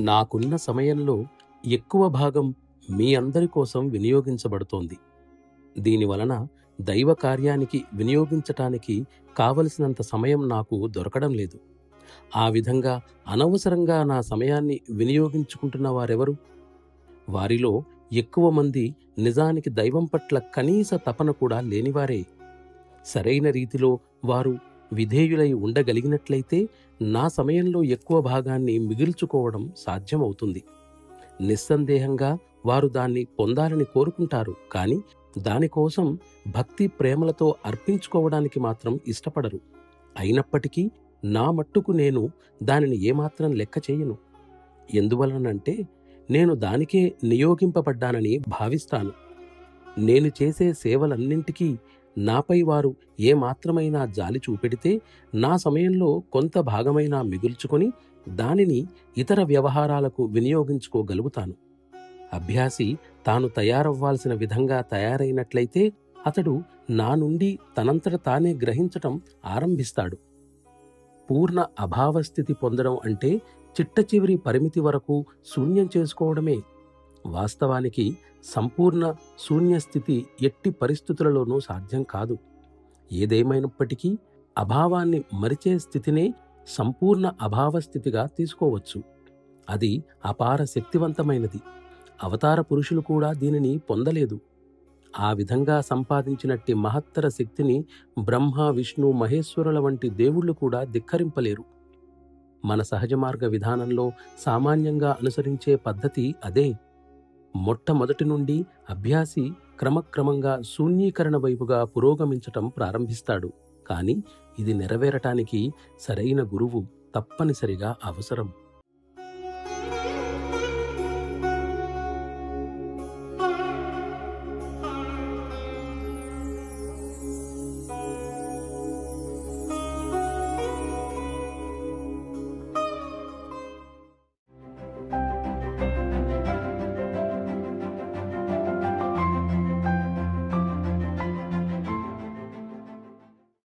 నాకున్న సమయంలో ఎక్కువ భాగం మీ అందరి కోసం వినియోగించబడుతోంది. దీనివలన దైవ కార్యానికి వినియోగించటానికి కావలసినంత సమయం నాకు దొరకడం లేదు. ఆ విధంగా అనవసరంగా నా సమయాన్ని వినియోగించుకుంటున్న వారెవరు? వారిలో ఎక్కువ మంది నిజానికి దైవం పట్ల కనీస తపన కూడా లేనివారే. సరైన రీతిలో వారు విధేయులై ఉండగలిగినట్లయితే నా సమయంలో ఎక్కువ భాగాన్ని మిగుల్చుకోవడం సాధ్యమవుతుంది. నిస్సందేహంగా వారు దాన్ని పొందాలని కోరుకుంటారు, కానీ దానికోసం భక్తి ప్రేమలతో అర్పించుకోవడానికి మాత్రం ఇష్టపడరు. అయినప్పటికీ నా మట్టుకు నేను దానిని ఏమాత్రం లెక్క చేయను. ఎందువలనంటే నేను దానికే నియోగింపబడ్డానని భావిస్తాను. నేను చేసే సేవలన్నింటికీ నాపై వారు ఏమాత్రమైనా జాలి చూపెడితే నా సమయంలో కొంత భాగమైనా మిగుల్చుకొని దానిని ఇతర వ్యవహారాలకు వినియోగించుకోగలుగుతాను. అభ్యాసి తాను తయారవ్వాల్సిన విధంగా తయారైనట్లయితే అతడు నా నుండి తనంతట తానే గ్రహించటం ఆరంభిస్తాడు. పూర్ణ అభావస్థితి పొందడం అంటే చిట్టచివరి పరిమితి వరకు శూన్యం చేసుకోవడమే. వాస్తవానికి సంపూర్ణ శూన్యస్థితి ఎట్టి పరిస్థితులలోనూ సాధ్యం కాదు. ఏదేమైనప్పటికీ అభావాన్ని మరిచే స్థితినే సంపూర్ణ అభావస్థితిగా తీసుకోవచ్చు. అది అపార శక్తివంతమైనది. అవతార పురుషులు కూడా దీనిని పొందలేదు. ఆ విధంగా సంపాదించినట్టి మహత్తర శక్తిని బ్రహ్మ, విష్ణు, మహేశ్వరుల వంటి దేవుళ్ళు కూడా ధిక్కరింపలేరు. మన సహజ మార్గ విధానంలో సామాన్యంగా అనుసరించే పద్ధతి అదే. మొట్టమొదటి నుండి అభ్యాసి క్రమక్రమంగా శూన్యీకరణ వైపుగా పురోగమించటం ప్రారంభిస్తాడు. కానీ ఇది నెరవేరటానికి సరైన గురువు తప్పనిసరిగా అవసరం.